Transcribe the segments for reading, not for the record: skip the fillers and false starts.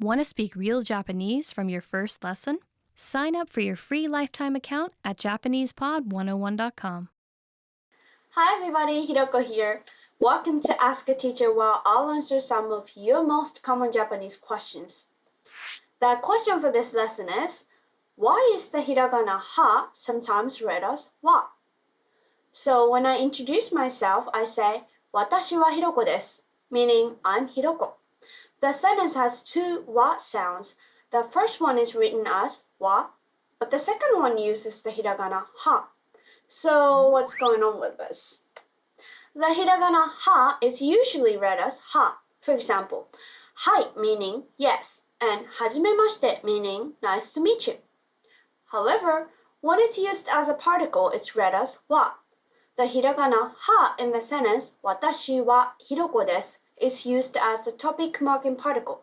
Want to speak real Japanese from your first lesson? Sign up for your free lifetime account at JapanesePod101.com. Hi everybody, Hiroko here. Welcome to Ask a Teacher where I'll answer some of your most common Japanese questions. The question for this lesson is, why is the hiragana ha sometimes read as wa? So when I introduce myself, I say, Watashi wa Hiroko desu, meaning I'm Hiroko. The sentence has two wa sounds. The first one is written as wa, but the second one uses the hiragana ha. So what's going on with this? The hiragana ha is usually read as ha. For example, hai meaning yes, and hajimemashite meaning nice to meet you. However, when it's used as a particle, it's read as wa. The hiragana ha in the sentence watashi wa hiroko desu is used as the topic marking particle.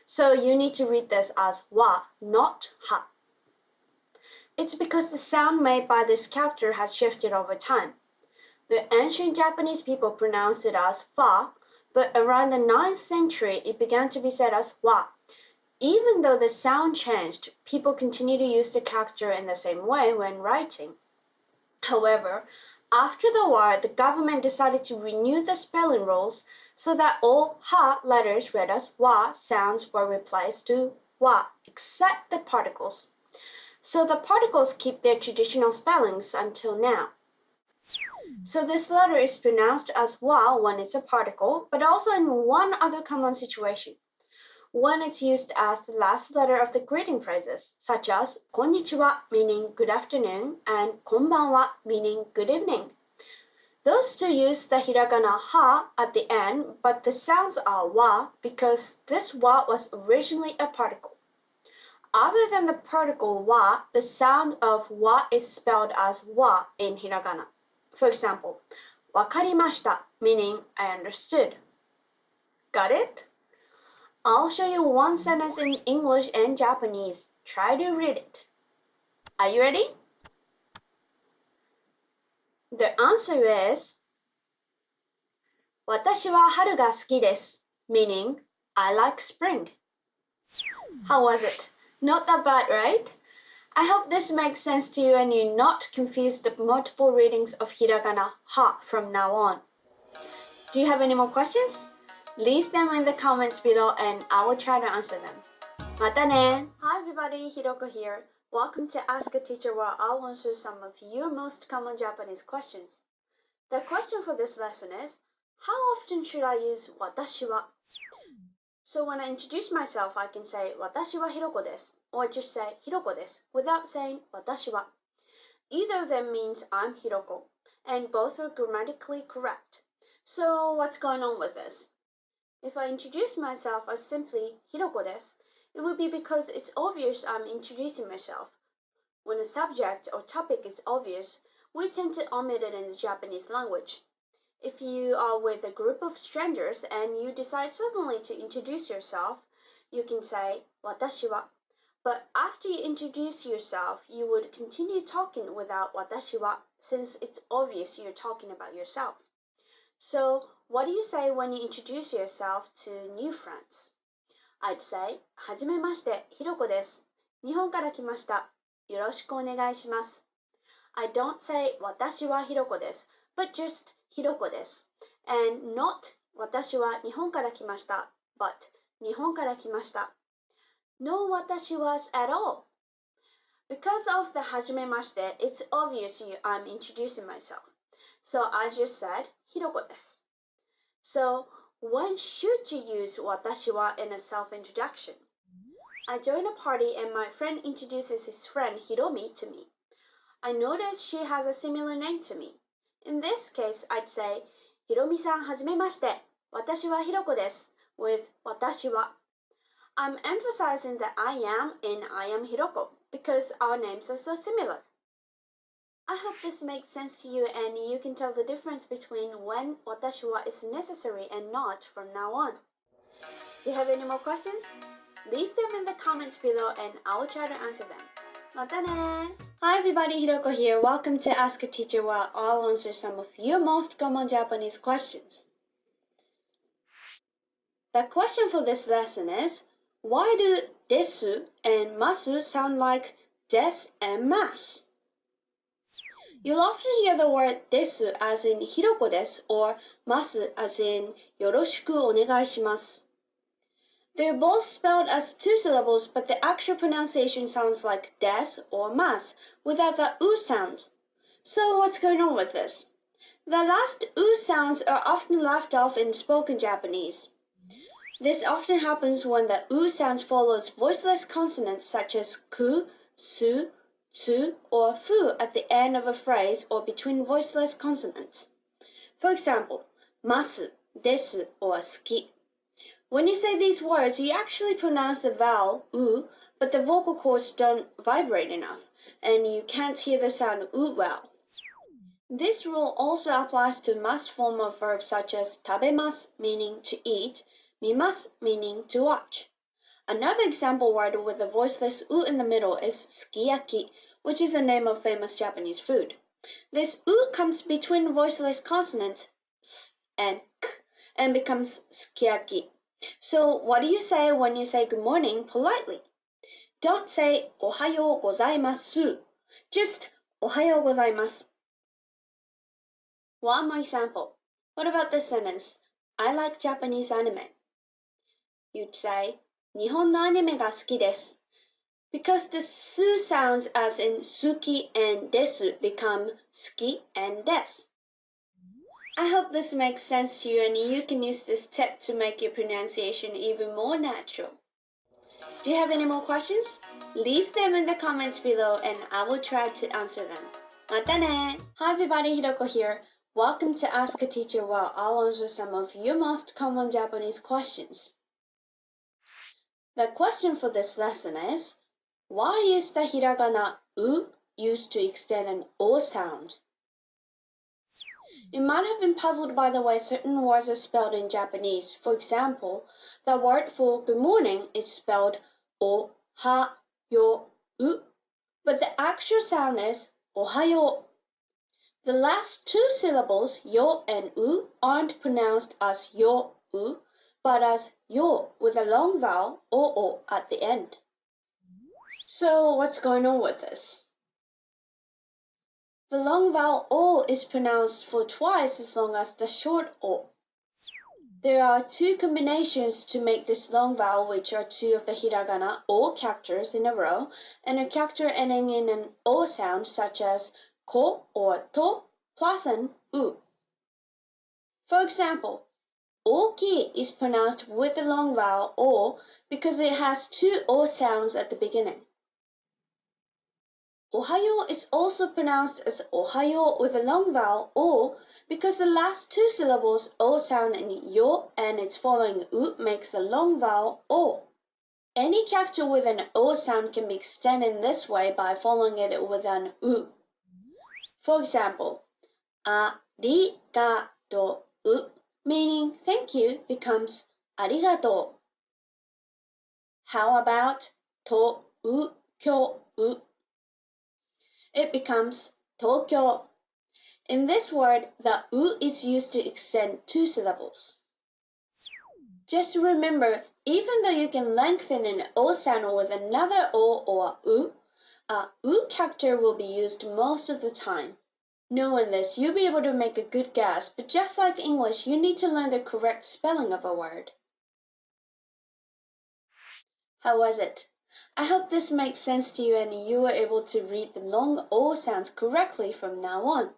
So you need to read this as wa, not ha. It's because the sound made by this character has shifted over time. The ancient Japanese people pronounced it as fa, but around the 9th century it began to be said as wa. Even though the sound changed, people continue to use the character in the same way when writing. However, after the war, the government decided to renew the spelling rules so that all ha letters read as wa sounds were replaced to wa, except the particles. So the particles keep their traditional spellings until now. So this letter is pronounced as wa when it's a particle, but also in one other common situation, when it's used as the last letter of the greeting phrases, such as konnichiwa meaning good afternoon and konbanwa meaning good evening. Those two use the hiragana ha at the end, but the sounds are wa because this wa was originally a particle. Other than the particle wa, the sound of wa is spelled as wa in hiragana. For example, wakarimashita meaning I understood. Got it? I'll show you one sentence in English and Japanese. Try to read it. Are you ready? The answer is 私は春が好きです meaning I like spring. How was it? Not that bad, right? I hope this makes sense to you and you're not confused the multiple readings of hiragana ha from now on. Do you have any more questions? Leave them in the comments below and I will try to answer them. またね! Hi everybody, Hiroko here. Welcome to Ask a Teacher where I'll answer some of your most common Japanese questions. The question for this lesson is, how often should I use watashi wa? So when I introduce myself, I can say watashi wa Hiroko desu, or just say Hiroko desu without saying watashi wa. Either of them means I'm Hiroko, and both are grammatically correct. So what's going on with this? If I introduce myself as simply Hiroko desu, it would be because it's obvious I'm introducing myself. When a subject or topic is obvious, we tend to omit it in the Japanese language. If you are with a group of strangers and you decide suddenly to introduce yourself, you can say watashi wa. But after you introduce yourself, you would continue talking without watashi wa since it's obvious you're talking about yourself. So, what do you say when you introduce yourself to new friends? I'd say, はじめまして、ひろこです。日本から来ました。よろしくお願いします。I don't say, 私はひろこです but just ひろこです。And not, 私は日本から来ました but 日本から来ました。No 私 was at all. Because of the はじめまして, it's obvious I'm introducing myself. So I just said, ひろこです。So, when should you use watashi wa in a self-introduction? I join a party and my friend introduces his friend Hiromi to me. I notice she has a similar name to me. In this case, I'd say, Hiromi-san hajimemashite, watashi wa Hiroko desu, with watashi wa. I'm emphasizing that I am and I am Hiroko because our names are so similar. I hope this makes sense to you and you can tell the difference between when watashi wa is necessary and not from now on. Do you have any more questions? Leave them in the comments below and I will try to answer them. またね! Hi everybody, Hiroko here. Welcome to Ask a Teacher where I'll answer some of your most common Japanese questions. The question for this lesson is, Why do desu and masu sound like des and mas? You'll often hear the word desu as in hiroko desu or masu as in yoroshiku onegaishimasu. They're both spelled as two syllables, but the actual pronunciation sounds like des or mas without the u sound. So what's going on with this? The last u sounds are often left off in spoken Japanese. This often happens when the u sound follows voiceless consonants such as ku, su, tsu, or fu at the end of a phrase or between voiceless consonants. For example, masu, desu, or suki. When you say these words, you actually pronounce the vowel u, but the vocal cords don't vibrate enough, and you can't hear the sound u well. This rule also applies to mas form of verbs such as tabemasu, meaning to eat, mimasu, meaning to watch. Another example word with a voiceless u in the middle is sukiyaki, which is the name of famous Japanese food. This u comes between voiceless consonants s and k and becomes sukiyaki. So what do you say when you say good morning politely? Don't say ohayo gozaimasu. Just ohayo gozaimasu. One more example. What about this sentence? I like Japanese anime. You'd say 日本のアニメが好きです. Because the su sounds as in suki and desu become suki and desu. I hope this makes sense to you and you can use this tip to make your pronunciation even more natural. Do you have any more questions? Leave them in the comments below and I will try to answer them. またね! Hi everybody, Hiroko here. Welcome to Ask a Teacher where I'll answer some of your most common Japanese questions. The question for this lesson is, why is the hiragana u used to extend an o sound? You might have been puzzled by the way certain words are spelled in Japanese. For example, the word for good morning is spelled o-ha-yo-u, but the actual sound is ohayo. The last two syllables, yo and u, aren't pronounced as yo-u, but as yo with a long vowel o at the end. So what's going on with this? The long vowel o is pronounced for twice as long as the short o. There are two combinations to make this long vowel, which are two of the hiragana o characters in a row, and a character ending in an o sound such as ko or to plus an u. For example, Ohgenkee is pronounced with the long vowel o because it has two o sounds at the beginning. Ohayo is also pronounced as ohayo with a long vowel o because the last two syllables o sound in yo and its following u makes a long vowel o. Any character with an o sound can be extended in this way by following it with an u. For example, arigato, meaning thank you, becomes arigato. How about to-u-kyo? It becomes Tokyo. In this word, the u is used to extend two syllables. Just remember, even though you can lengthen an o sound with another o or a u character will be used most of the time. Knowing this, you'll be able to make a good guess, but just like English, you need to learn the correct spelling of a word. How was it? I hope this makes sense to you and you were able to read the long o sounds correctly from now on.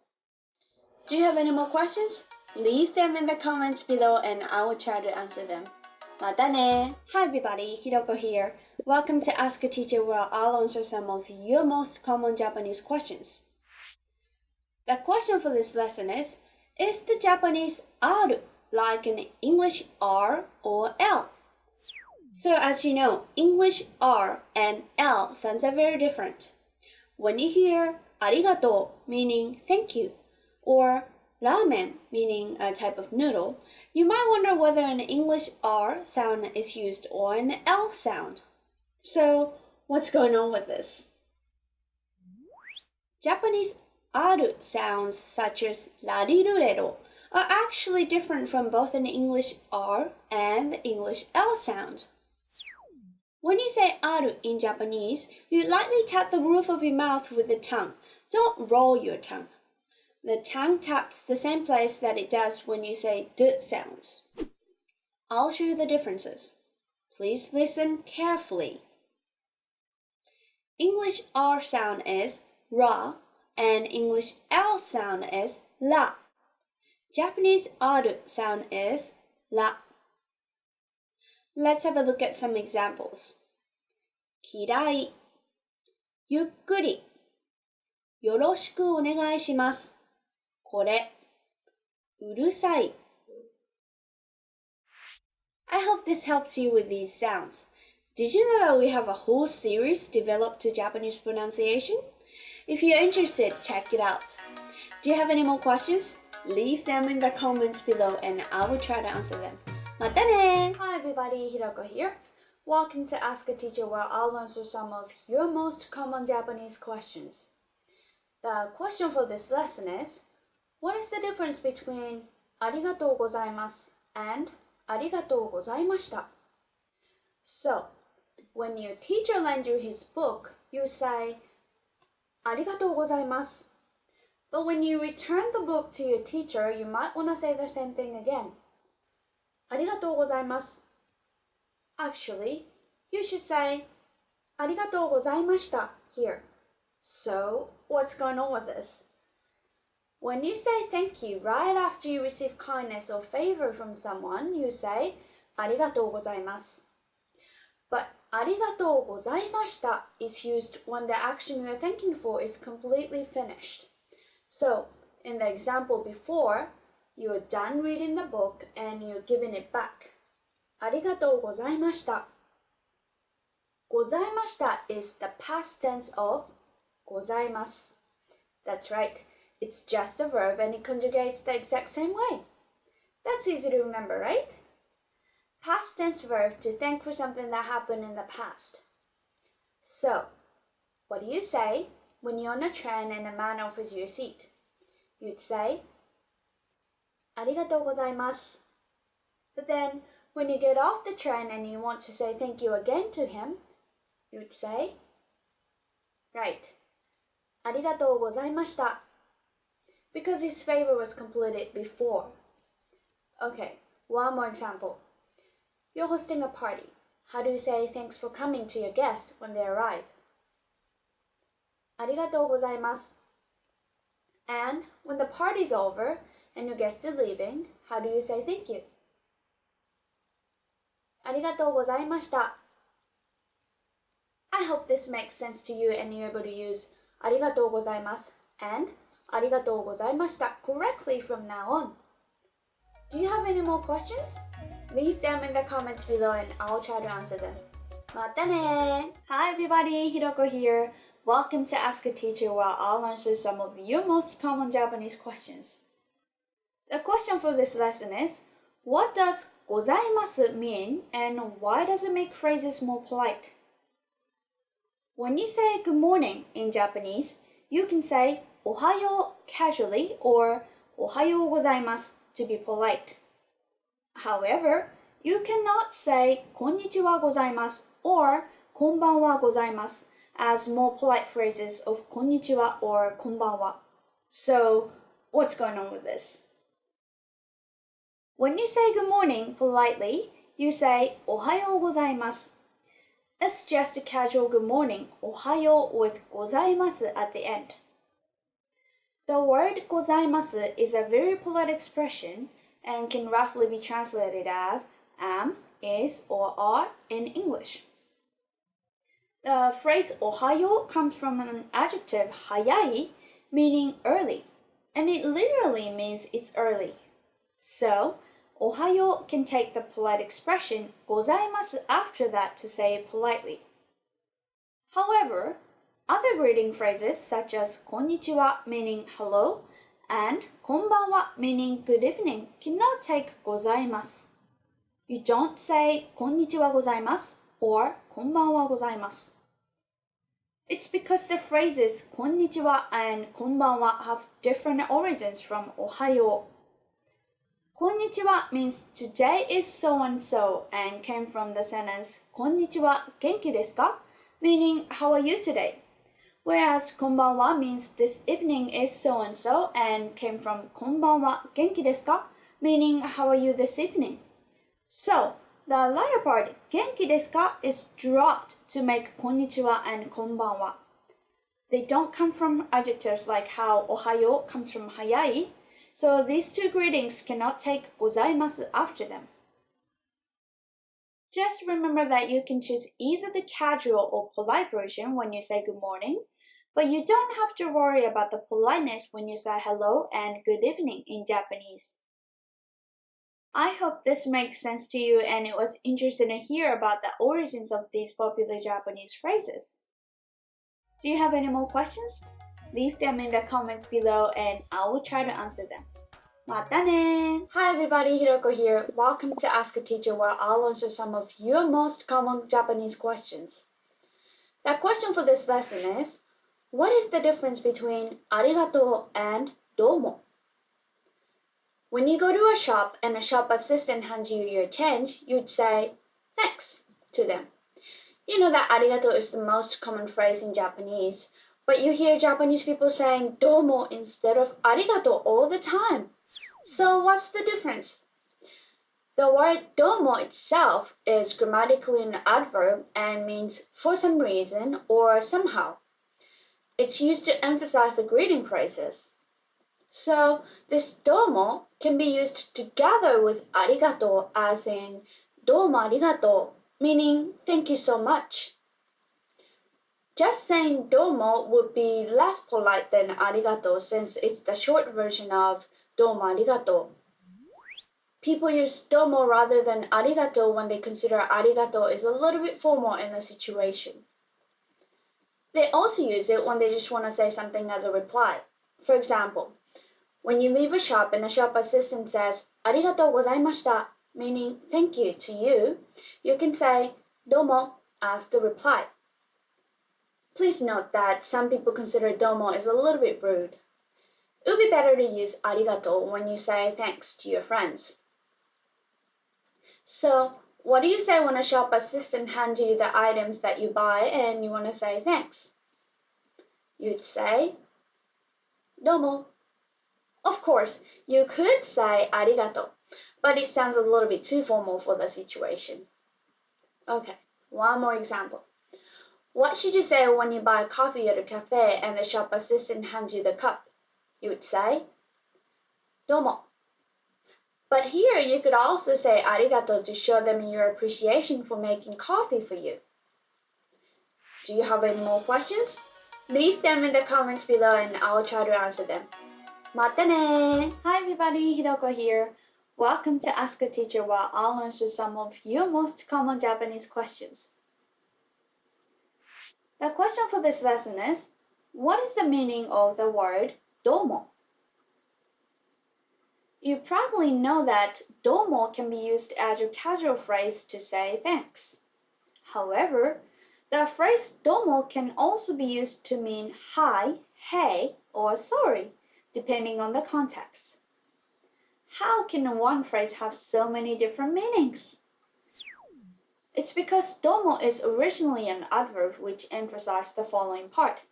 Do you have any more questions? Leave them in the comments below and I will try to answer them. またね! Hi everybody, Hiroko here. Welcome to Ask a Teacher where I'll answer some of your most common Japanese questions. The question for this lesson is the Japanese aru like an English R or L? So as you know, English R and L sounds are very different. When you hear arigato, meaning thank you, or ramen, meaning a type of noodle, you might wonder whether an English R sound is used or an L sound. So what's going on with this? Japanese aru sounds such as rarirurero are actually different from both an English R and the English L sound. When you say aru in Japanese, you lightly tap the roof of your mouth with the tongue. Don't roll your tongue. The tongue taps the same place that it does when you say d sounds. I'll show you the differences. Please listen carefully. English R sound is ra, and English L sound is la. Japanese aru sound is la. Let's have a look at some examples. Kirai, yukkuri, yoroshiku onegaishimasu, kore, urusai. I hope this helps you with these sounds. Did you know that we have a whole series developed to Japanese pronunciation? If you're interested, check it out. Do you have any more questions? Leave them in the comments below and I will try to answer them. またね! Hi everybody, Hiroko here. Welcome to Ask a Teacher where I'll answer some of your most common Japanese questions. The question for this lesson is, what is the difference between Arigatou gozaimasu and Arigatou gozaimashita? So, when your teacher lends you his book, you say Arigatou gozaimasu. But when you return the book to your teacher, you might want to say the same thing again. Arigatou gozaimasu. Actually, you should say Arigatou gozaimashita here. So, what's going on with this? When you say thank you right after you receive kindness or favor from someone, you say Arigatou gozaimasu. But Arigatou gozaimashita is used when the action you are thanking for is completely finished. So, in the example before, you're done reading the book and you're giving it back. Arigatou gozaimashita. Gozaimashita is the past tense of gozaimasu. That's right, it's just a verb and it conjugates the exact same way. That's easy to remember, right? Past tense verb to thank for something that happened in the past. So, what do you say when you're on a train and a man offers you a seat? You'd say, Arigatou gozaimasu. But then, when you get off the train and you want to say thank you again to him, you'd say, right, Arigatou gozaimashita. Because his favor was completed before. Okay, one more example. You're hosting a party. How do you say thanks for coming to your guest when they arrive? Arigatou gozaimasu. And when the party's over and your guest is leaving, how do you say thank you? Arigatou gozaimashita. I hope this makes sense to you and you're able to use arigatou gozaimasu and arigatou gozaimashita correctly from now on. Do you have any more questions? Leave them in the comments below and I'll try to answer them. Mata ne! Hi everybody, Hiroko here. Welcome to Ask a Teacher where I'll answer some of your most common Japanese questions. The question for this lesson is, what does gozaimasu mean and why does it make phrases more polite? When you say good morning in Japanese, you can say ohayo casually or ohayo gozaimasu to be polite. However, you cannot say konnichiwa gozaimasu or konbanwa gozaimasu as more polite phrases of konnichiwa or konbanwa. So, what's going on with this? When you say good morning politely, you say ohayo gozaimasu. It's just a casual good morning, ohayo with gozaimasu at the end. The word gozaimasu is a very polite expression and can roughly be translated as am, is, or are in English. The phrase ohayo comes from an adjective hayai, meaning early, and it literally means it's early. So, ohayo can take the polite expression gozaimasu after that to say it politely. However, other greeting phrases such as konnichiwa meaning hello and konbanwa meaning good evening cannot take gozaimasu. You don't say konnichiwa gozaimasu or konbanwa gozaimasu. It's because the phrases konnichiwa and konbanwa have different origins from ohayo. Konnichiwa means today is so and so and came from the sentence Konnichiwa genki desu ka? Meaning how are you today? Whereas konbanwa means this evening is so and so and came from konbanwa genki desu ka? Meaning how are you this evening? So the latter part genki desu ka is dropped to make konnichiwa and konbanwa. They don't come from adjectives like how ohayo comes from hayai. So these two greetings cannot take Gozaimasu after them. Just remember that you can choose either the casual or polite version when you say good morning, but you don't have to worry about the politeness when you say hello and good evening in Japanese. I hope this makes sense to you and it was interesting to hear about the origins of these popular Japanese phrases. Do you have any more questions? Leave them in the comments below and I will try to answer them. Mata ne! Hi everybody, Hiroko here. Welcome to Ask a Teacher where I'll answer some of your most common Japanese questions. The question for this lesson is, what is the difference between arigato and domo? When you go to a shop and a shop assistant hands you your change, you'd say thanks to them. You know that arigato is the most common phrase in Japanese, but you hear Japanese people saying domo instead of arigato all the time. So what's the difference? The word domo itself is grammatically an adverb and means for some reason or somehow. It's used to emphasize the greeting phrases. So this domo can be used together with arigato as in domo arigato, meaning thank you so much. Just saying domo would be less polite than arigato since it's the short version of domo arigato. People use domo rather than arigato when they consider arigato is a little bit formal in the situation. They also use it when they just want to say something as a reply. For example, when you leave a shop and a shop assistant says Arigato Gozaimashita, meaning thank you to you, you can say domo as the reply. Please note that some people consider domo is a little bit rude. It would be better to use arigato when you say thanks to your friends. So, what do you say when a shop assistant hands you the items that you buy and you want to say thanks? You'd say domo. Of course, you could say arigato, but it sounds a little bit too formal for the situation. Okay, one more example. What should you say when you buy coffee at a cafe and the shop assistant hands you the cup? You would say domo. But here you could also say arigato to show them your appreciation for making coffee for you. Do you have any more questions? Leave them in the comments below and I'll try to answer them. Mata ne! Hi everybody, Hiroko here. Welcome to Ask a Teacher where I'll answer some of your most common Japanese questions. The question for this lesson is, what is the meaning of the word domo? You probably know that domo can be used as a casual phrase to say thanks. However, the phrase domo can also be used to mean hi, hey, or sorry, depending on the context. How can one phrase have so many different meanings? It's because domo is originally an adverb which emphasizes the following part.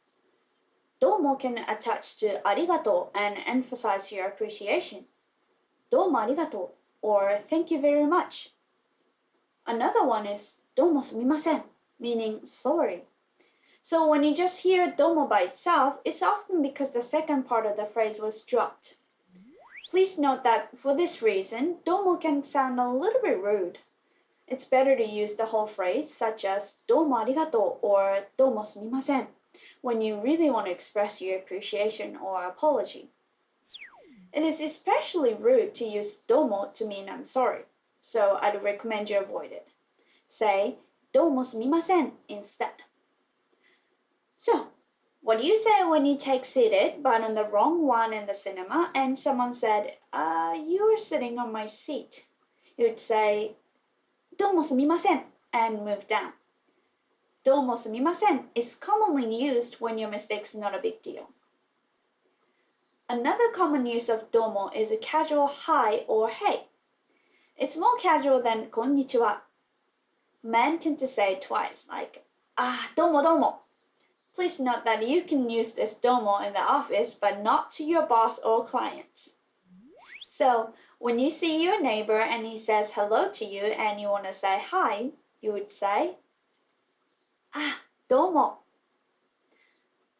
Domo can attach to arigato and emphasize your appreciation. Domo arigato, or thank you very much. Another one is domo sumimasen, meaning sorry. So when you just hear domo by itself, it's often because the second part of the phrase was dropped. Please note that for this reason, domo can sound a little bit rude. It's better to use the whole phrase, such as domo arigato or domo sumimasen, when you really want to express your appreciation or apology. It is especially rude to use domo to mean I'm sorry, so I'd recommend you avoid it. Say domo sumimasen instead. So, what do you say when you take seated but on the wrong one in the cinema and someone said, you were sitting on my seat? You'd say domo sumimasen and move down. Domo sumimasen is commonly used when your mistake's not a big deal. Another common use of domo is a casual hi or hey. It's more casual than konnichiwa. Men tend to say it twice, like domo domo. Please note that you can use this domo in the office, but not to your boss or clients. So, when you see your neighbor and he says hello to you and you want to say hi, you would say, domo.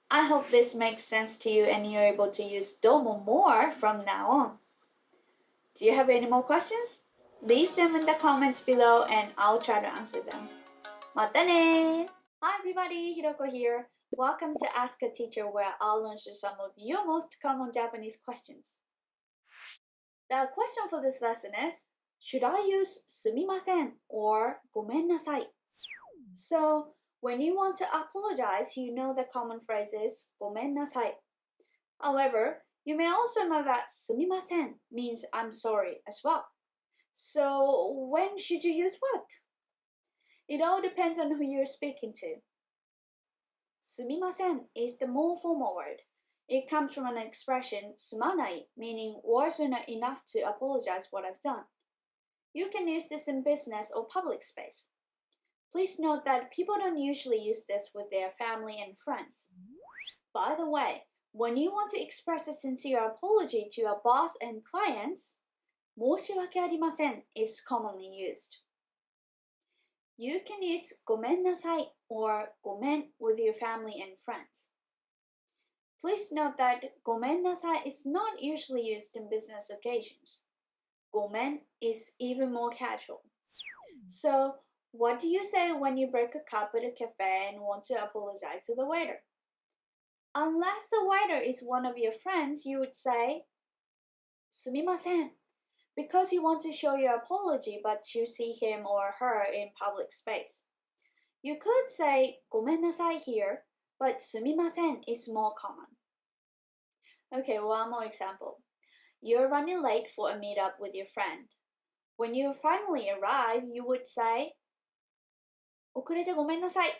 I hope this makes sense to you and you're able to use domo more from now on. Do you have any more questions? Leave them in the comments below and I'll try to answer them. Mata ne! Hi everybody, Hiroko here. Welcome to Ask a Teacher, where I'll answer some of your most common Japanese questions. The question for this lesson is, should I use sumimasen or gomennasai? So, when you want to apologize, you know the common phrase is gomennasai. However, you may also know that sumimasen means I'm sorry as well. So, when should you use what? It all depends on who you're speaking to. Sumimasen is the more formal word. It comes from an expression sumanai, meaning words are not enough to apologize what I've done. You can use this in business or public space. Please note that people don't usually use this with their family and friends. By the way, when you want to express a sincere apology to your boss and clients, 申し訳ありません is commonly used. You can use ごめんなさい or ごめん with your family and friends. Please note that ごめんなさい is not usually used in business occasions. ごめん is even more casual. So, what do you say when you break a cup at a cafe and want to apologize to the waiter? Unless the waiter is one of your friends, you would say すみません because you want to show your apology but you see him or her in public space. You could say ごめんなさい here, but すみません is more common. Okay, one more example. You're running late for a meetup with your friend. When you finally arrive, you would say 遅れてごめんなさい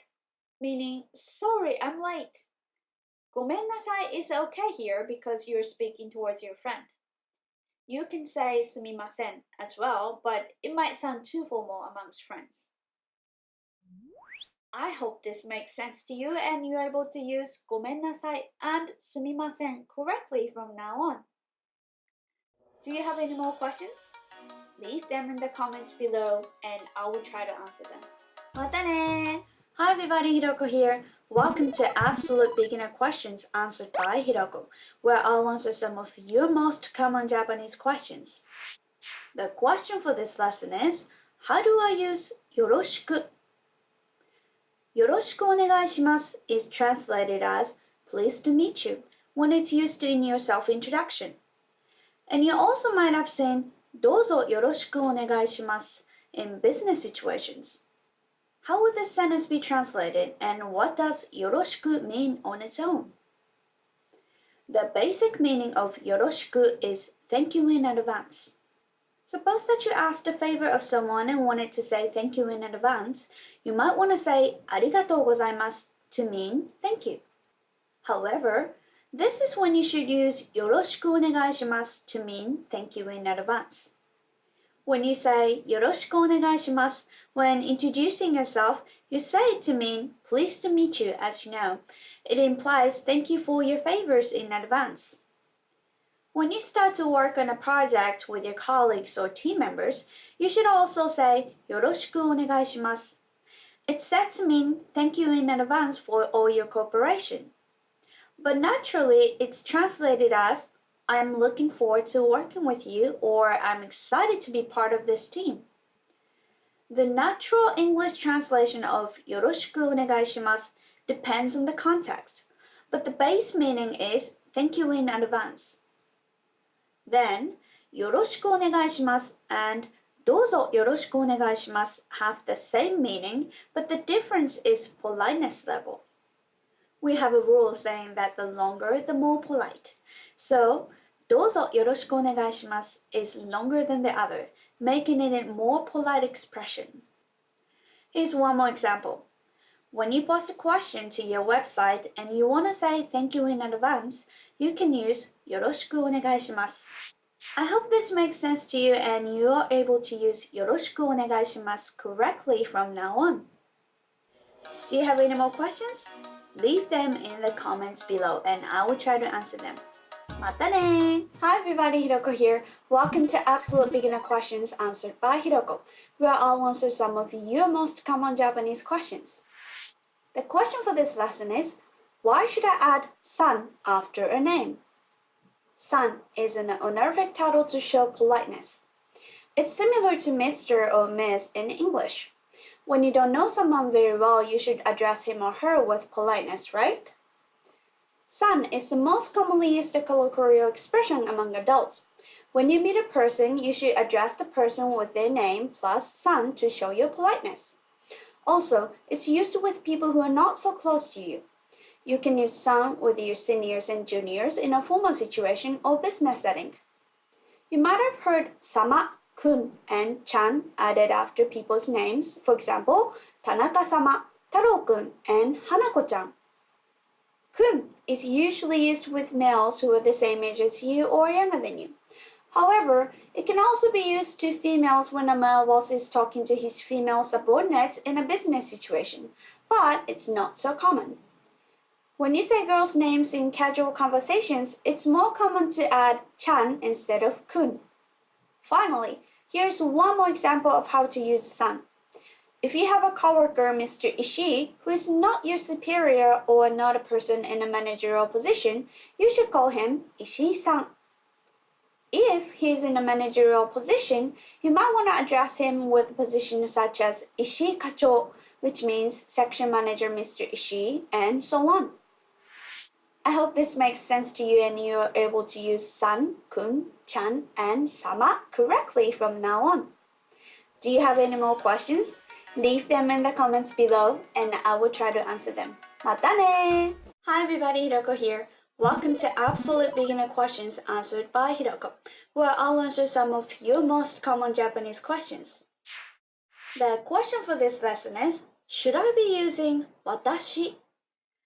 meaning sorry, I'm late. ごめんなさい is okay here because you're speaking towards your friend. You can say すみません as well, but it might sound too formal amongst friends. I hope this makes sense to you and you're able to use ごめんなさい and すみません correctly from now on. Do you have any more questions? Leave them in the comments below and I will try to answer them. またね! Hi everybody, Hiroko here. Welcome to Absolute Beginner Questions answered by Hiroko, where I'll answer some of your most common Japanese questions. The question for this lesson is, how do I use よろしく? よろしくお願いします is translated as pleased to meet you when it's used in your self-introduction. And you also might have seen どうぞよろしくお願いします in business situations. How would this sentence be translated and what does よろしく mean on its own? The basic meaning of よろしく is thank you in advance. Suppose that you asked a favor of someone and wanted to say thank you in advance, you might want to say ありがとうございます to mean thank you. However, this is when you should use よろしくお願いします to mean thank you in advance. When you say よろしくお願いします when introducing yourself, you say it to mean pleased to meet you, as you know. It implies thank you for your favors in advance. When you start to work on a project with your colleagues or team members, you should also say よろしくお願いします. It's said to mean thank you in advance for all your cooperation. But naturally, it's translated as I'm looking forward to working with you or I'm excited to be part of this team. The natural English translation of よろしくお願いします depends on the context, but the base meaning is thank you in advance. Then, よろしくお願いします and どうぞよろしくお願いします have the same meaning, but the difference is politeness level. We have a rule saying that the longer, the more polite. So, どうぞよろしくお願いします is longer than the other, making it a more polite expression. Here's one more example. When you post a question to your website and you want to say thank you in advance, you can use よろしくお願いします。I hope this makes sense to you and you are able to use よろしくお願いします correctly from now on. Do you have any more questions? Leave them in the comments below and I will try to answer them. またね! Hi everybody, Hiroko here. Welcome to Absolute Beginner Questions Answered by Hiroko, where I'll answer some of your most common Japanese questions. The question for this lesson is, why should I add san after a name? San is an honorific title to show politeness. It's similar to Mr. or Miss in English. When you don't know someone very well, you should address him or her with politeness, right? San is the most commonly used colloquial expression among adults. When you meet a person, you should address the person with their name plus san to show your politeness. Also, it's used with people who are not so close to you. You can use san with your seniors and juniors in a formal situation or business setting. You might have heard sama, kun, and chan added after people's names. For example, Tanaka-sama, Taro-kun, and Hanako-chan. Kun is usually used with males who are the same age as you or younger than you. However, it can also be used to females when a male boss is talking to his female subordinates in a business situation, but it's not so common. When you say girls' names in casual conversations, it's more common to add chan instead of kun. Finally, here's one more example of how to use san. If you have a coworker, Mr. Ishii, who is not your superior or not a person in a managerial position, you should call him Ishii-san. If he is in a managerial position, you might want to address him with positions such as Ishii Kacho, which means section manager Mr. Ishii, and so on. I hope this makes sense to you and you are able to use san, kun, chan, and sama correctly from now on. Do you have any more questions? Leave them in the comments below and I will try to answer them. Mata ne! Hi everybody, Hiroko here. Welcome to Absolute Beginner Questions Answered by Hiroko, where I'll answer some of your most common Japanese questions. The question for this lesson is, should I be using watashi?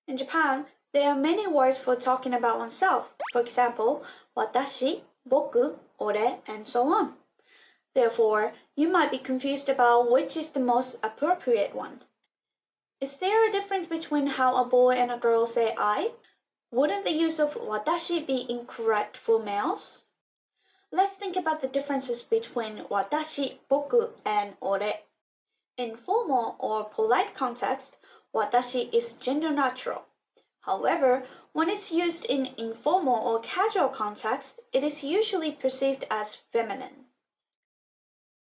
In Japan, there are many words for talking about oneself. For example, watashi, boku, ore, and so on. Therefore, you might be confused about which is the most appropriate one. Is there a difference between how a boy and a girl say I? Wouldn't the use of watashi be incorrect for males? Let's think about the differences between watashi, boku, and ore. In formal or polite context, watashi is gender neutral. However, when it's used in informal or casual context, it is usually perceived as feminine.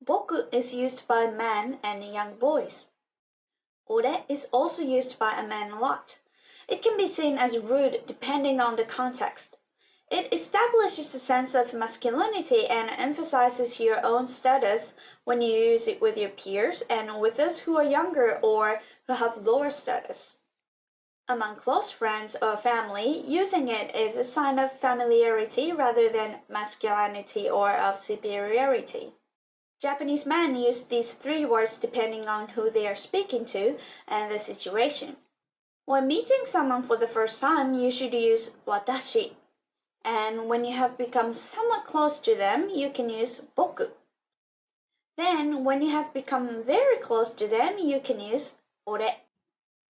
Boku is used by men and young boys. Ore is also used by a man a lot. It can be seen as rude depending on the context. It establishes a sense of masculinity and emphasizes your own status when you use it with your peers and with those who are younger or who have lower status. Among close friends or family, using it is a sign of familiarity rather than masculinity or of superiority. Japanese men use these three words depending on who they are speaking to and the situation. When meeting someone for the first time, you should use watashi. And when you have become somewhat close to them, you can use boku. Then, when you have become very close to them, you can use ore.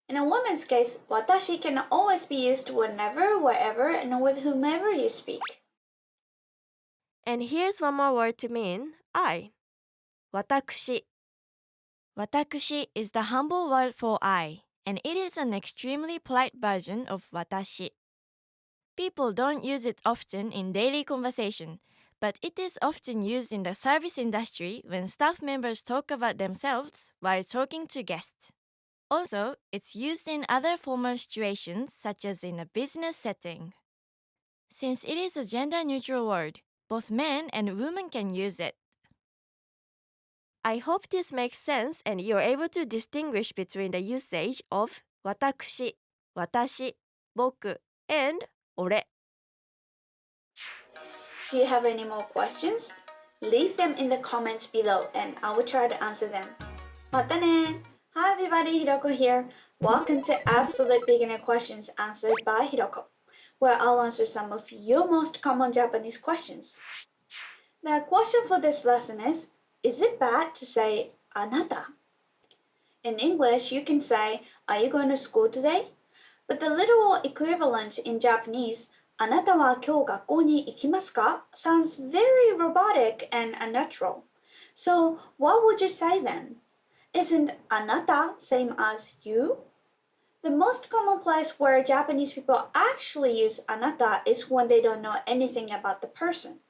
In a woman's case, watashi can always be used whenever, wherever, and with whomever you speak. And here's one more word to mean I. Watakushi. Watakushi is the humble word for I, and it is an extremely polite version of watashi. People don't use it often in daily conversation, but it is often used in the service industry when staff members talk about themselves while talking to guests. Also, it's used in other formal situations such as in a business setting. Since it is a gender-neutral word, both men and women can use it. I hope this makes sense and you're able to distinguish between the usage of watakushi, watashi, boku, and ore. Do you have any more questions? Leave them in the comments below and I will try to answer them. Mata ne! Hi everybody, Hiroko here. Welcome to Absolute Beginner Questions Answered by Hiroko, where I'll answer some of your most common Japanese questions. The question for this lesson is it bad to say anata? In English, you can say, are you going to school today? But the literal equivalent in Japanese, あなたは今日学校に行きますか? sounds very robotic and unnatural. So, what would you say then? Isn't あなた same as you? The most common place where Japanese people actually use あなた is when they don't know anything about the person.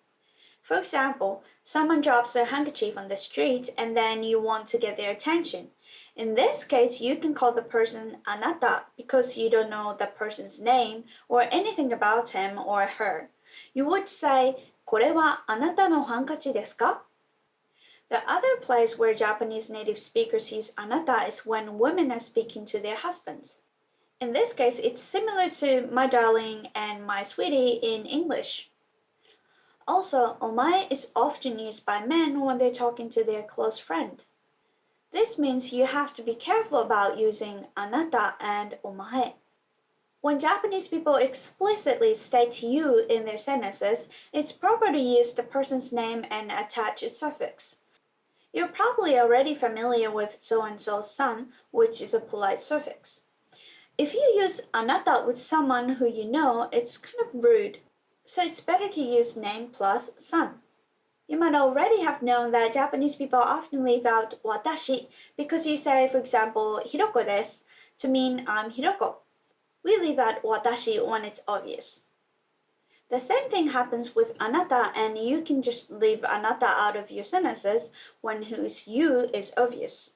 For example, someone drops their handkerchief on the street and then you want to get their attention. In this case, you can call the person あなた because you don't know the person's name or anything about him or her. You would say, これはあなたのハンカチですか? The other place where Japanese native speakers use あなた is when women are speaking to their husbands. In this case, it's similar to my darling and my sweetie in English. Also, omae is often used by men when they're talking to their close friend. This means you have to be careful about using あなた and omae. When Japanese people explicitly state you in their sentences, it's proper to use the person's name and attach its suffix. You're probably already familiar with so-and-so's son, which is a polite suffix. If you use あなた with someone who you know, it's kind of rude. So it's better to use name plus son. You might already have known that Japanese people often leave out watashi because you say, for example, Hiroko desu to mean I'm Hiroko. We leave out watashi when it's obvious. The same thing happens with あなた and you can just leave あなた out of your sentences when whose you is obvious.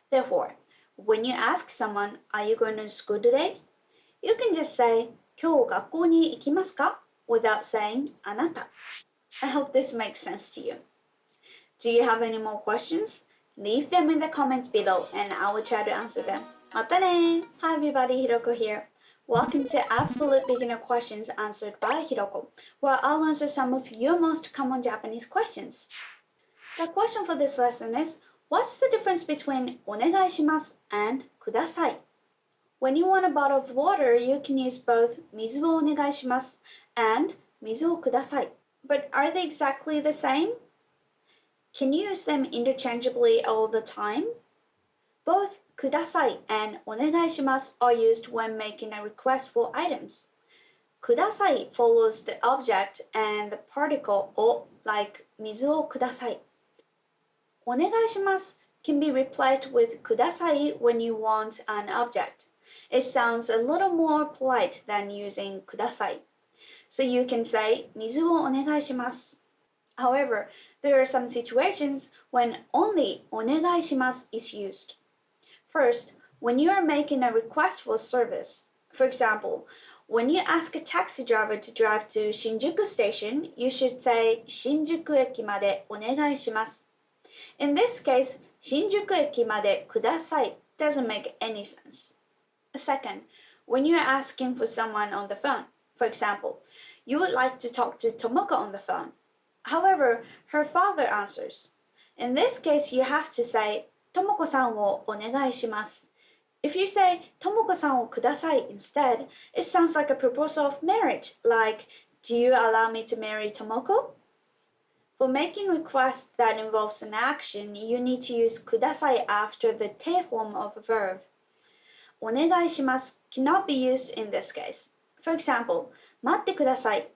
Therefore, when you ask someone, are you going to school today? You can just say, 今日学校に行きますか? without saying あなた. I hope this makes sense to you. Do you have any more questions? Leave them in the comments below and I will try to answer them. またね! Hi everybody, Hiroko here. Welcome to Absolute Beginner Questions Answered by Hiroko, where I'll answer some of your most common Japanese questions. The question for this lesson is, what's the difference between onegaishimasu and kudasai? When you want a bottle of water, you can use both 水をお願いします and 水をください. But are they exactly the same? Can you use them interchangeably all the time? Both ください and お願いします are used when making a request for items. ください follows the object and the particle を like 水をください. お願いします can be replaced with ください when you want an object. It sounds a little more polite than using ください. So you can say 水をお願いします. However, there are some situations when only お願いします is used. First, when you are making a request for service. For example, when you ask a taxi driver to drive to Shinjuku Station, you should say 新宿駅までお願いします. In this case, 新宿駅までください doesn't make any sense. Second, when you're asking for someone on the phone. For example, you would like to talk to Tomoko on the phone. However, her father answers. In this case, you have to say ともこさんをお願いします. If you say ともこさんをください instead, it sounds like a proposal of marriage, like, do you allow me to marry Tomoko? For making requests that involves an action, you need to use ください after the te form of a verb. お願いします cannot be used in this case. For example, 待ってください,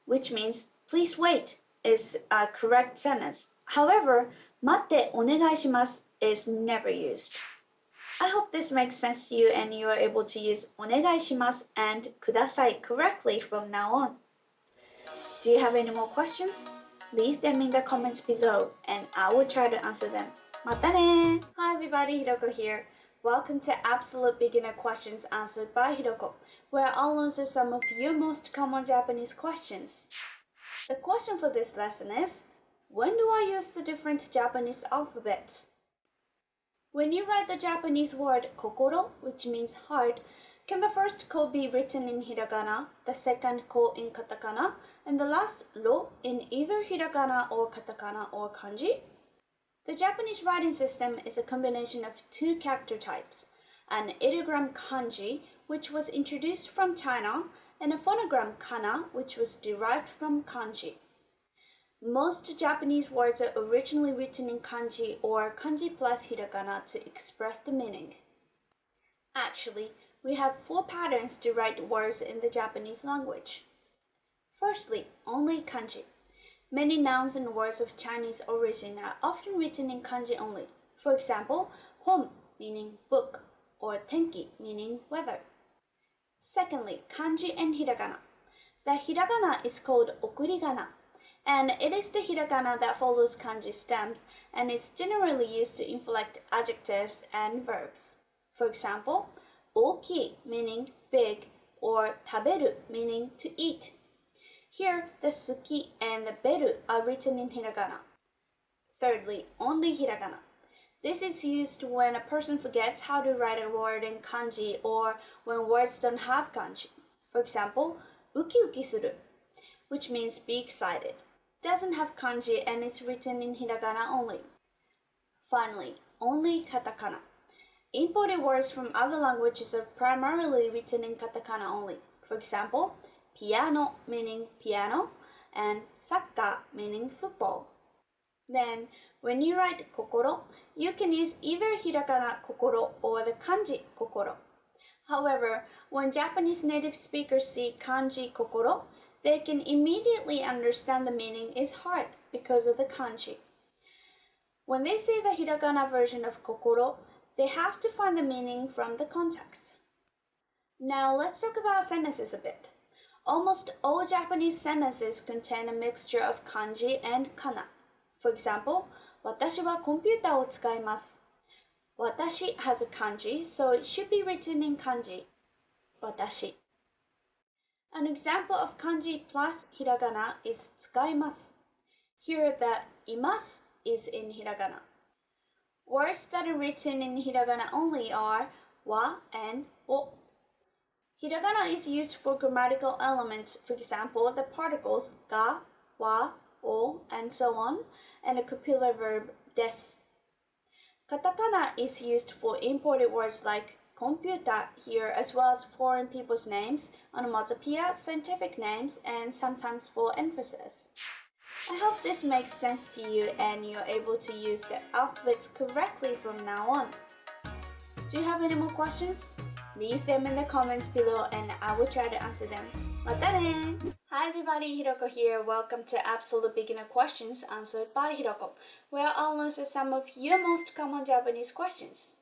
which means please wait, is a correct sentence. However, 待ってお願いします is never used. I hope this makes sense to you and you are able to use お願いします and ください correctly from now on. Do you have any more questions? Leave them in the comments below and I will try to answer them. またね! Hi everybody, Hiroko here. Welcome to Absolute Beginner Questions Answered by Hiroko, where I'll answer some of your most common Japanese questions. The question for this lesson is, when do I use the different Japanese alphabets? When you write the Japanese word kokoro, which means heart, can the first ko be written in hiragana, the second ko in katakana, and the last ro in either hiragana or katakana or kanji? The Japanese writing system is a combination of two character types, an ideogram kanji, which was introduced from China, and a phonogram kana, which was derived from kanji. Most Japanese words are originally written in kanji or kanji plus hiragana to express the meaning. Actually, we have 4 patterns to write words in the Japanese language. Firstly, only kanji. Many nouns and words of Chinese origin are often written in kanji only. For example, hon meaning book or tenki meaning weather. Secondly, kanji and hiragana. The hiragana is called okurigana, and it is the hiragana that follows kanji stems and is generally used to inflect adjectives and verbs. For example, oki meaning big or taberu meaning to eat. Here, the suki and the beru are written in hiragana. Thirdly, only hiragana. This is used when a person forgets how to write a word in kanji or when words don't have kanji. For example, uki suru, which means be excited, doesn't have kanji and it's written in hiragana only. Finally, only katakana. Imported words from other languages are primarily written in katakana only. For example, piano meaning piano and soccer meaning football. Then, when you write kokoro, you can use either hiragana kokoro or the kanji kokoro. However, when Japanese native speakers see kanji kokoro, they can immediately understand the meaning is heart because of the kanji. When they say the hiragana version of kokoro, they have to find the meaning from the context. Now let's talk about sentences a bit. Almost all Japanese sentences contain a mixture of kanji and kana. For example, 私はコンピューターを使います。私 has a kanji, so it should be written in kanji. 私. An example of kanji plus hiragana is 使います. Here the います is in hiragana. Words that are written in hiragana only are wa and o. Hiragana is used for grammatical elements, for example, the particles ga, wa, o, and so on, and the copula verb des. Katakana is used for imported words like computer here, as well as foreign people's names, onomatopoeia, scientific names, and sometimes for emphasis. I hope this makes sense to you and you're able to use the alphabets correctly from now on. Do you have any more questions? Leave them in the comments below and I will try to answer them. Mata ne! Hi everybody, Hiroko here. Welcome to Absolute Beginner Questions Answered by Hiroko, where I'll answer some of your most common Japanese questions.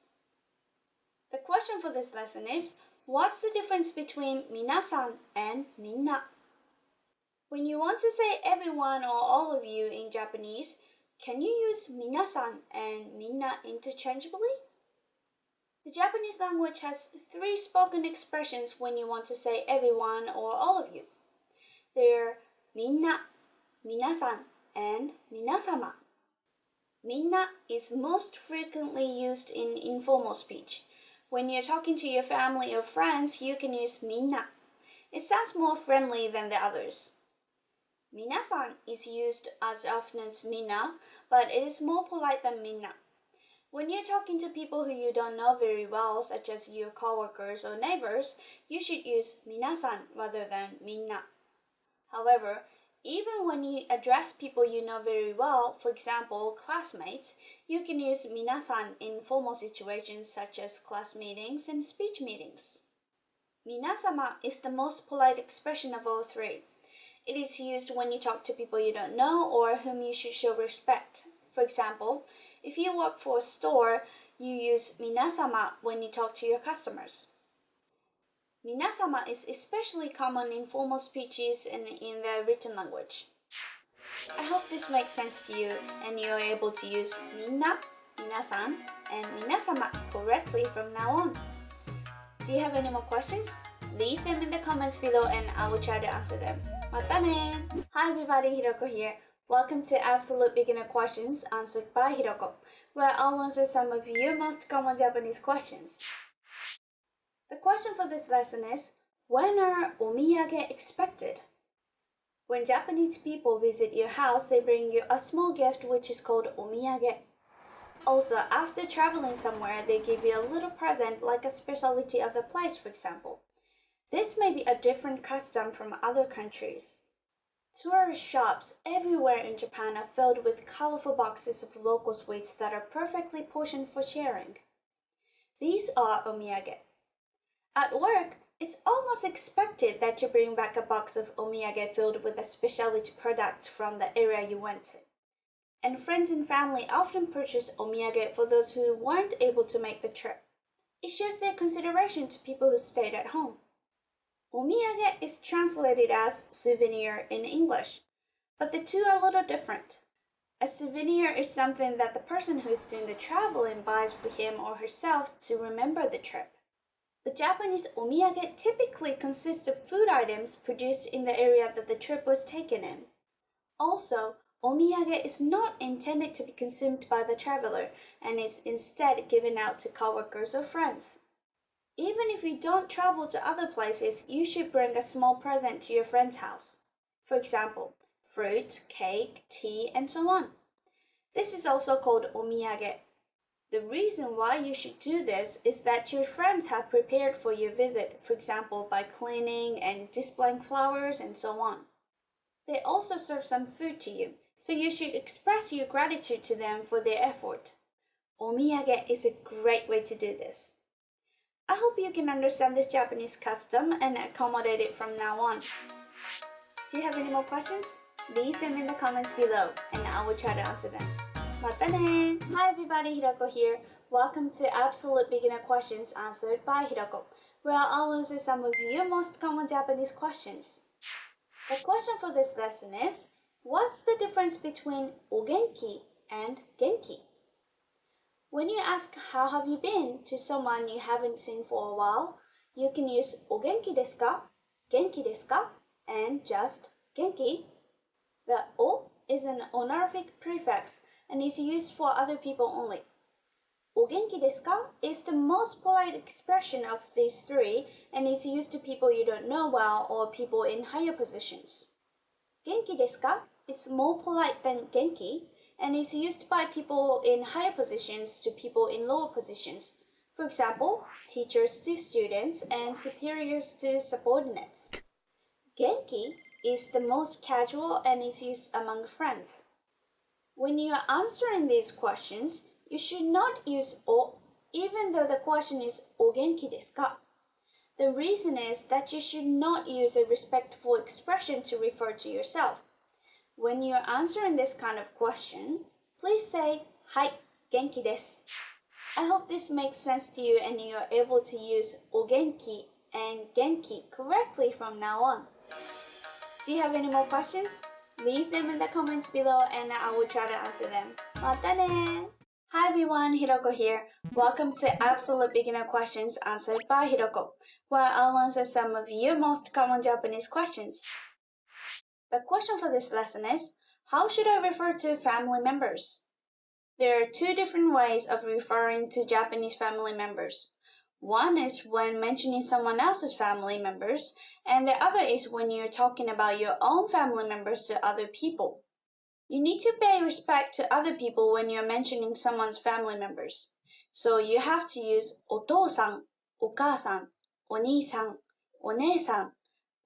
The question for this lesson is, what's the difference between minasan and minna? When you want to say everyone or all of you in Japanese, can you use minasan and minna interchangeably? The Japanese language has 3 spoken expressions when you want to say everyone or all of you. They're minna, minasan, and minasama. Minna is most frequently used in informal speech. When you're talking to your family or friends, you can use minna. It sounds more friendly than the others. Minasan is used as often as minna, but it is more polite than minna. When you're talking to people who you don't know very well, such as your coworkers or neighbors, you should use minasan rather than minna. However, even when you address people you know very well, for example, classmates, you can use minasan in formal situations such as class meetings and speech meetings. Minasama is the most polite expression of all 3. It is used when you talk to people you don't know or whom you should show respect. For example, if you work for a store, you use minasama when you talk to your customers. Minasama is especially common in formal speeches and in the written language. I hope this makes sense to you and you're able to use minna, minasan, and minasama correctly from now on. Do you have any more questions? Leave them in the comments below and I will try to answer them. Mata ne! Hi everybody, Hiroko here. Welcome to Absolute Beginner Questions Answered by Hiroko, where I'll answer some of your most common Japanese questions. The question for this lesson is, when are omiyage expected? When Japanese people visit your house, they bring you a small gift which is called omiyage. Also, after traveling somewhere, they give you a little present like a specialty of the place, for example. This may be a different custom from other countries. Tourist shops everywhere in Japan are filled with colorful boxes of local sweets that are perfectly portioned for sharing. These are omiyage. At work, it's almost expected that you bring back a box of omiyage filled with a specialty product from the area you went to. And friends and family often purchase omiyage for those who weren't able to make the trip. It shows their consideration to people who stayed at home. Omiyage is translated as souvenir in English, but the two are a little different. A souvenir is something that the person who is doing the traveling buys for him or herself to remember the trip. The Japanese omiyage typically consists of food items produced in the area that the trip was taken in. Also, omiyage is not intended to be consumed by the traveler and is instead given out to coworkers or friends. Even if you don't travel to other places, you should bring a small present to your friend's house. For example, fruit, cake, tea, and so on. This is also called omiyage. The reason why you should do this is that your friends have prepared for your visit, for example, by cleaning and displaying flowers and so on. They also serve some food to you, so you should express your gratitude to them for their effort. Omiyage is a great way to do this. I hope you can understand this Japanese custom and accommodate it from now on. Do you have any more questions? Leave them in the comments below and I will try to answer them. Mata ne! Hi everybody, Hiroko here. Welcome to Absolute Beginner Questions Answered by Hiroko, where I'll answer some of your most common Japanese questions. The question for this lesson is, what's the difference between Ohgenkee and Genki? When you ask how have you been to someone you haven't seen for a while, you can use Ohgenkee desu ka, Genki desu ka, and just Genki. The O is an honorific prefix and is used for other people only. Ohgenkee desu ka is the most polite expression of these three and is used to people you don't know well or people in higher positions. Genki desu ka is more polite than Genki and is used by people in higher positions to people in lower positions. For example, teachers to students and superiors to subordinates. Genki is the most casual and is used among friends. When you are answering these questions, you should not use O, even though the question is Ohgenkee desu ka. The reason is that you should not use a respectful expression to refer to yourself. When you're answering this kind of question, please say, Hai, genki desu. I hope this makes sense to you and you are able to use Ohgenkee and Genki correctly from now on. Do you have any more questions? Leave them in the comments below and I will try to answer them. Mata ne! Hi everyone, Hiroko here. Welcome to Absolute Beginner Questions Answered by Hiroko, where I'll answer some of your most common Japanese questions. The question for this lesson is, how should I refer to family members? There are two different ways of referring to Japanese family members. One is when mentioning someone else's family members, and the other is when you're talking about your own family members to other people. You need to pay respect to other people when you're mentioning someone's family members. So you have to use お父さん、お母さん、お兄さん、お姉さん、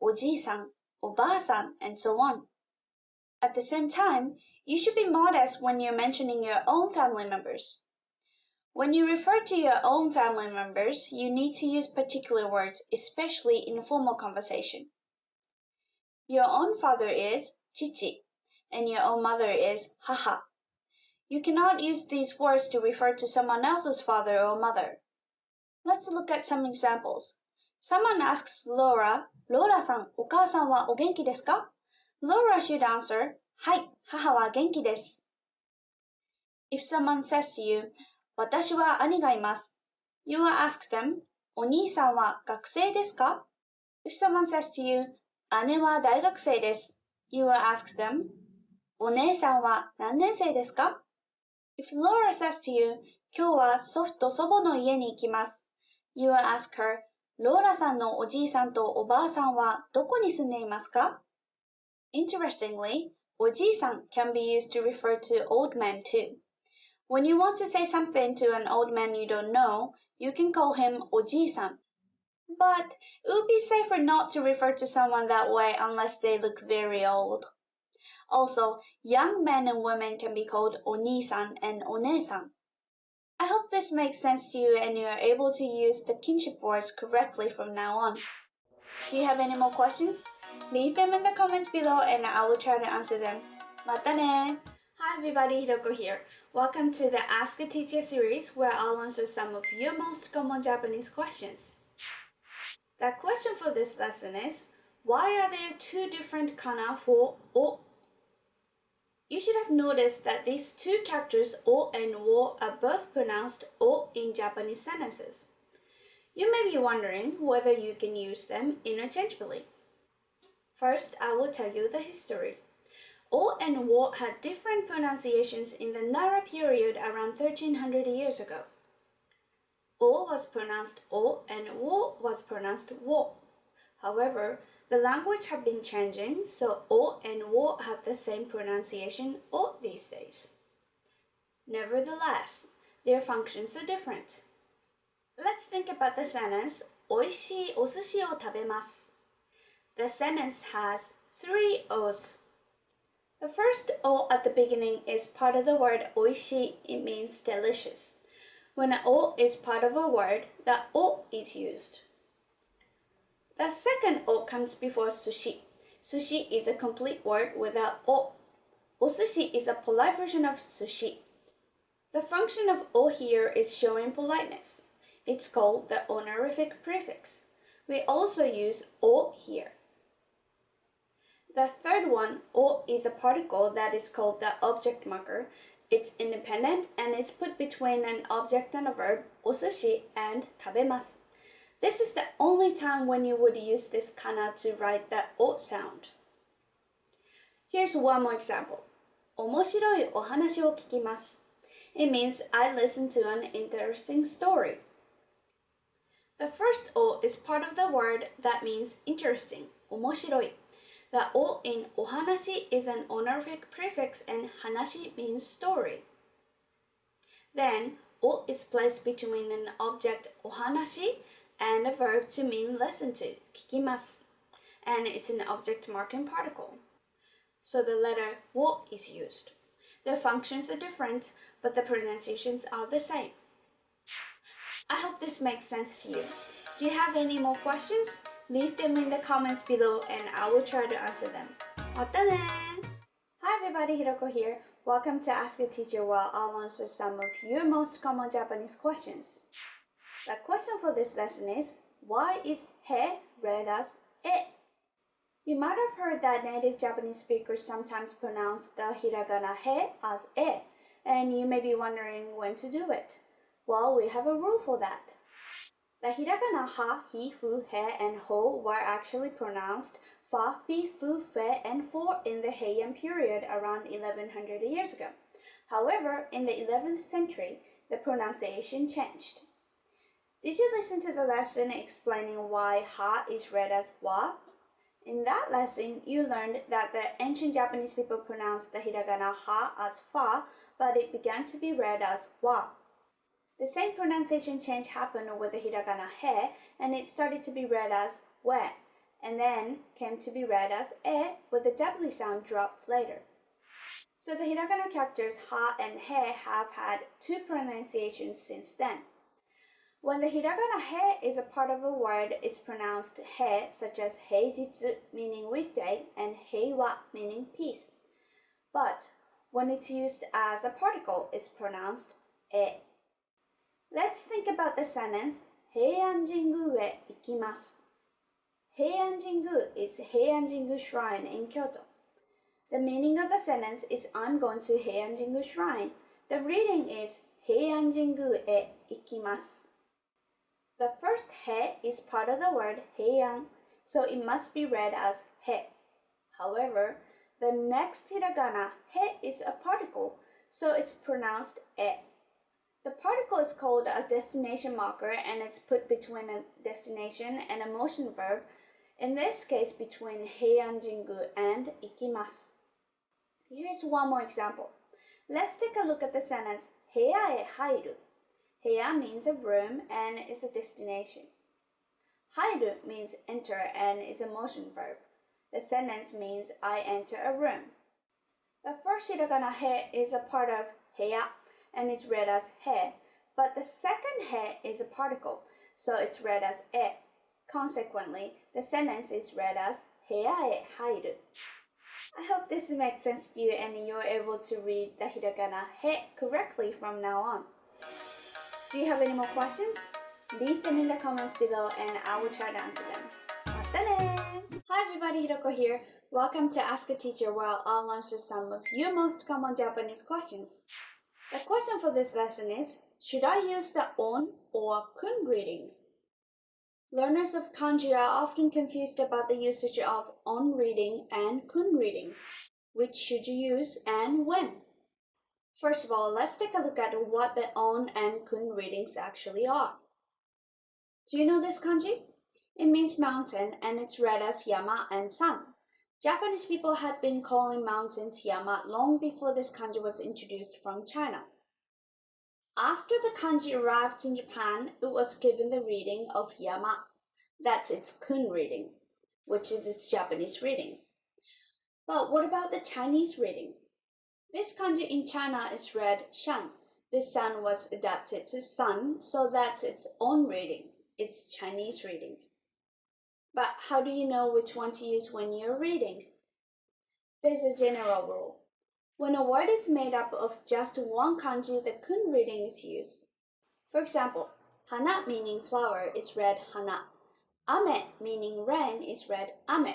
おじいさん、おばあさん, and so on. At the same time, you should be modest when you're mentioning your own family members. When you refer to your own family members, you need to use particular words, especially in formal conversation. Your own father is 父, and your own mother is 母. You cannot use these words to refer to someone else's father or mother. Let's look at some examples. Someone asks Laura, ローラさん、お母さんはお元気ですか? Laura should answer, はい、母は元気です. If someone says to you, 私は兄がいます, you will ask them, お兄さんは学生ですか? If someone says to you, 姉は大学生です, you will ask them, お姉さんは何年生ですか? If Laura says to you, 今日は祖父と祖母の家に行きます, you will ask her, ローラさんのおじいさんとおばあさんはどこに住んでいますか? Interestingly, おじいさん can be used to refer to old men too. When you want to say something to an old man you don't know, you can call him oji-san. But it would be safer not to refer to someone that way unless they look very old. Also, young men and women can be called oni-san and one-san. I hope this makes sense to you and you are able to use the kinship words correctly from now on. Do you have any more questions? Leave them in the comments below and I will try to answer them. Mata ne! Hi everybody, Hiroko here. Welcome to the Ask a Teacher series where I'll answer some of your most common Japanese questions. The question for this lesson is, why are there two different kana for o? You should have noticed that these two characters o and wo are both pronounced o in Japanese sentences. You may be wondering whether you can use them interchangeably. First, I will tell you the history. O and wo had different pronunciations in the Nara period around 1300 years ago. O was pronounced o and wo was pronounced wo. However, the language have been changing, so o and wo have the same pronunciation o these days. Nevertheless, their functions are different. Let's think about the sentence, おいしいお寿司を食べます. The sentence has 3 O's. The first O at the beginning is part of the word おいしい. It means delicious. When an O is part of a word, the O is used. The second O comes before sushi. Sushi is a complete word without O. Osushi is a polite version of sushi. The function of O here is showing politeness. It's called the honorific prefix. We also use O here. The third one, O, is a particle that is called the object marker. It's independent and is put between an object and a verb, osushi, and tabemasu. This is the only time when you would use this kana to write the O sound. Here's one more example. 面白いお話を聞きます. It means I listen to an interesting story. The first O is part of the word that means interesting, 面白い. The O in ohanashi is an honorific prefix and hanashi means story. Then, O is placed between an object ohanashi and a verb to mean listen to, 聞きます. And it's an object marking particle. So the letter wo is used. Their functions are different, but the pronunciations are the same. I hope this makes sense to you. Do you have any more questions? Leave them in the comments below and I will try to answer them. Mata ne! Hi everybody, Hiroko here. Welcome to Ask a Teacher where I'll answer some of your most common Japanese questions. The question for this lesson is, why is he read as e? You might have heard that native Japanese speakers sometimes pronounce the hiragana he as e, and you may be wondering when to do it. Well, we have a rule for that. The hiragana ha, hi, fu, he, and ho were actually pronounced fa, fi, fu, fe, and fo in the Heian period around 1100 years ago. However, in the 11th century, the pronunciation changed. Did you listen to the lesson explaining why ha is read as wa? In that lesson, you learned that the ancient Japanese people pronounced the hiragana ha as fa, but it began to be read as wa. The same pronunciation change happened with the hiragana he, and it started to be read as we, and then came to be read as e, with the W sound dropped later. So the hiragana characters ha and he have had two pronunciations since then. When the hiragana he is a part of a word, it's pronounced he, such as heijitsu, meaning weekday, and heiwa, meaning peace. But when it's used as a particle, it's pronounced e. Let's think about the sentence, 平安神宮へ行きます. 平安神宮 is 平安神宮 Shrine in Kyoto. The meaning of the sentence is I'm going to 平安神宮 Shrine. The reading is 平安神宮へ行きます. The first he is part of the word 平安, so it must be read as he. However, the next hiragana, he, is a particle, so it's pronounced e. The particle is called a destination marker and it's put between a destination and a motion verb, in this case between Heian Jingu and ikimasu. Here's one more example. Let's take a look at the sentence heya e hairu. Heya means a room and is a destination. Hairu means enter and is a motion verb. The sentence means I enter a room. The first hiragana he is a part of heya and is read as he, but the second he is a particle, so it's read as e. Consequently, the sentence is read as heya e hairu. I hope this makes sense to you and you're able to read the hiragana he correctly from now on. Do you have any more questions? Leave them in the comments below and I will try to answer them. Mata ne! Hi everybody, Hiroko here. Welcome to Ask a Teacher where I'll answer some of your most common Japanese questions. The question for this lesson is, should I use the on or kun reading? Learners of kanji are often confused about the usage of on reading and kun reading. Which should you use and when? First of all, let's take a look at what the on and kun readings actually are. Do you know this kanji? It means mountain and it's read as yama and san. Japanese people had been calling mountains yama long before this kanji was introduced from China. After the kanji arrived in Japan, it was given the reading of yama. That's its kun reading, which is its Japanese reading. But what about the Chinese reading? This kanji in China is read shan. This san was adapted to sun, so that's its own reading, its Chinese reading. But how do you know which one to use when you're reading? There's a general rule. When a word is made up of just one kanji, the kun reading is used. For example, hana meaning flower is read hana. Ame meaning rain is read ame.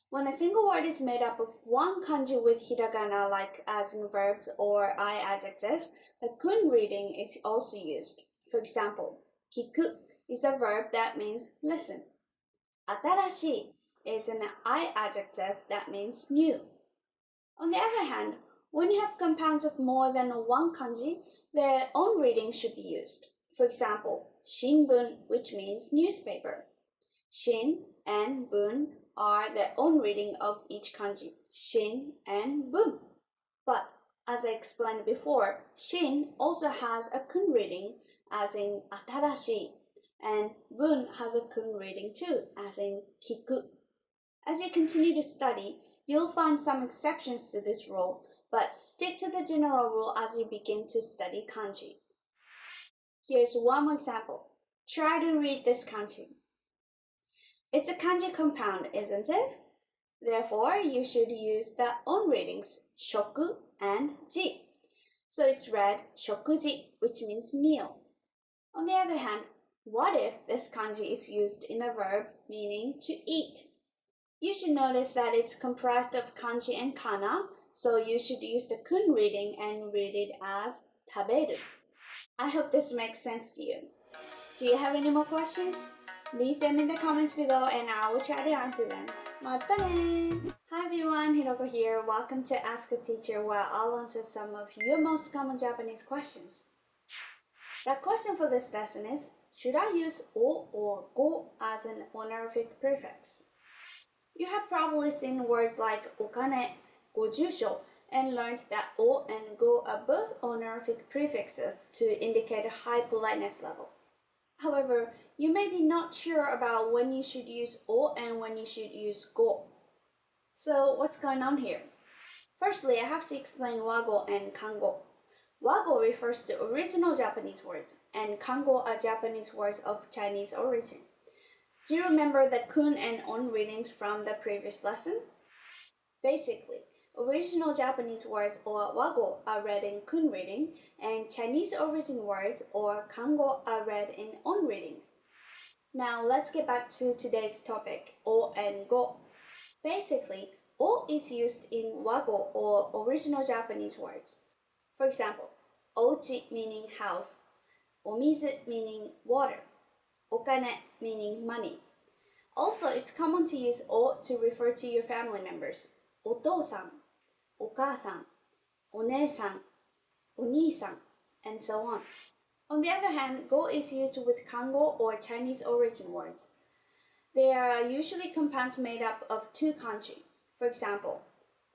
When a single word is made up of one kanji with hiragana like as in verbs or I adjectives, the kun reading is also used. For example, kiku is a verb that means listen. Atarashi is an I adjective that means new. On the other hand, when you have compounds of more than one kanji, their own reading should be used. For example, shinbun, which means newspaper. Shin and bun are their own reading of each kanji, shin and bun. But as I explained before, shin also has a kun reading, as in atarashi, and bun has a kun reading too, as in kiku. As you continue to study, you'll find some exceptions to this rule, but stick to the general rule as you begin to study kanji. Here's one more example. Try to read this kanji. It's a kanji compound, isn't it? Therefore, you should use the on readings, shoku and ji. So it's read shokuji, which means meal. On the other hand, what if this kanji is used in a verb meaning to eat? You should notice that it's comprised of kanji and kana, so you should use the kun reading and read it as taberu. I hope this makes sense to you. Do you have any more questions? Leave them in the comments below and I will try to answer them. Mata ne! Hi everyone, Hiroko here. Welcome to Ask a Teacher where I'll answer some of your most common Japanese questions. The question for this lesson is, should I use o or go as an honorific prefix? You have probably seen words like okane, gojusho, and learned that o and go are both honorific prefixes to indicate a high politeness level. However, you may be not sure about when you should use o and when you should use go. So what's going on here? Firstly, I have to explain wago and kango. Wago refers to original Japanese words, and kango are Japanese words of Chinese origin. Do you remember the kun and on readings from the previous lesson? Basically, original Japanese words or wago are read in kun reading, and Chinese origin words or kango are read in on reading. Now let's get back to today's topic, o and go. Basically, o is used in wago or original Japanese words. For example, ouchi meaning house, omizu meaning water, okane meaning money. Also, it's common to use o to refer to your family members. Otou-san, okaa-san, one-san, oni-san, and so on. On the other hand, go is used with kango or Chinese origin words. They are usually compounds made up of two kanji. For example,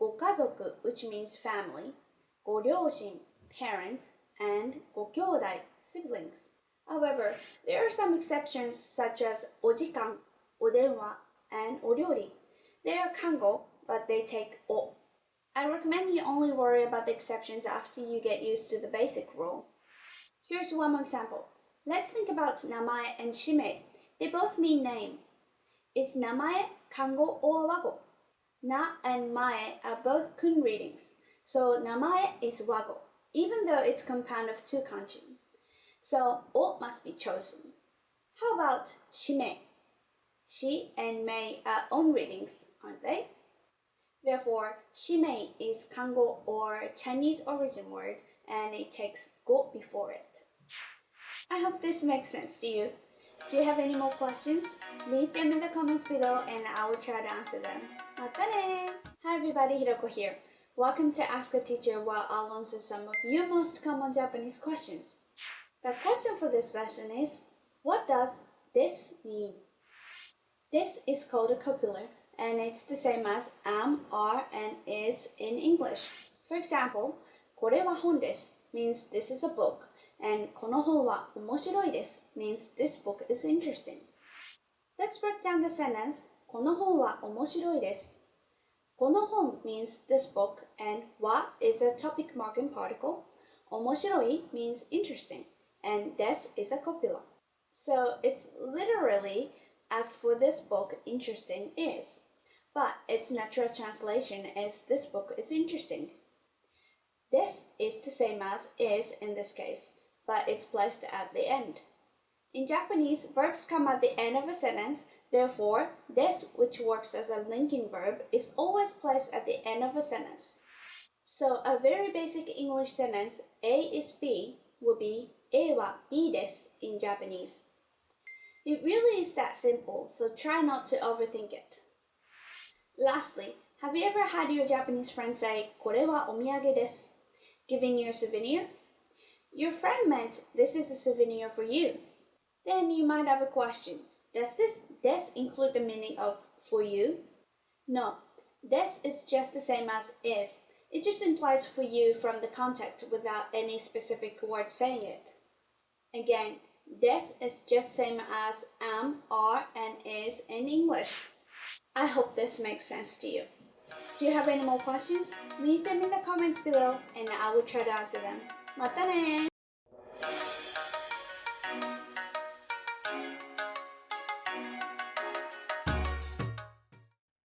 gokazoku, which means family, goryōshin, parents, and ご兄弟 siblings. However, there are some exceptions such as お時間, お電話, and お料理. They are kango, but they take o. I recommend you only worry about the exceptions after you get used to the basic rule. Here's one more example. Let's think about namae and shimei. They both mean name. Is namae kango or wago? Na and mae are both kun readings, so namae is wago, even though it's compound of two kanji. So o must be chosen. How about shimei? Shi and mei are own readings, aren't they? Therefore, shimei is kango or Chinese origin word, and it takes go before it. I hope this makes sense to you. Do you have any more questions? Leave them in the comments below and I will try to answer them. Mata ne! Hi everybody, Hiroko here. Welcome to Ask a Teacher, where I'll answer some of your most common Japanese questions. The question for this lesson is, what does this mean? This is called a copula, and it's the same as am, are, and is in English. For example, これは本です means this is a book, and この本は面白いです means this book is interesting. Let's break down the sentence, この本は面白いです。この本 means this book, and は is a topic marking particle. 面白い means interesting, and です is a copula. So it's literally, as for this book, interesting is. But its natural translation is this book is interesting. This is the same as is in this case, but it's placed at the end. In Japanese, verbs come at the end of a sentence. Therefore, this, which works as a linking verb, is always placed at the end of a sentence. So a very basic English sentence, A is B, would be 絵は B です in Japanese. It really is that simple, so try not to overthink it. Lastly, have you ever had your Japanese friend say, これはお土産です, giving you a souvenir? Your friend meant this is a souvenir for you. Then you might have a question. Does this des include the meaning of for you? No, des is just the same as is. It just implies for you from the context without any specific word saying it. Again, des is just same as am, are, and is in English. I hope this makes sense to you. Do you have any more questions? Leave them in the comments below and I will try to answer them. Mata ne!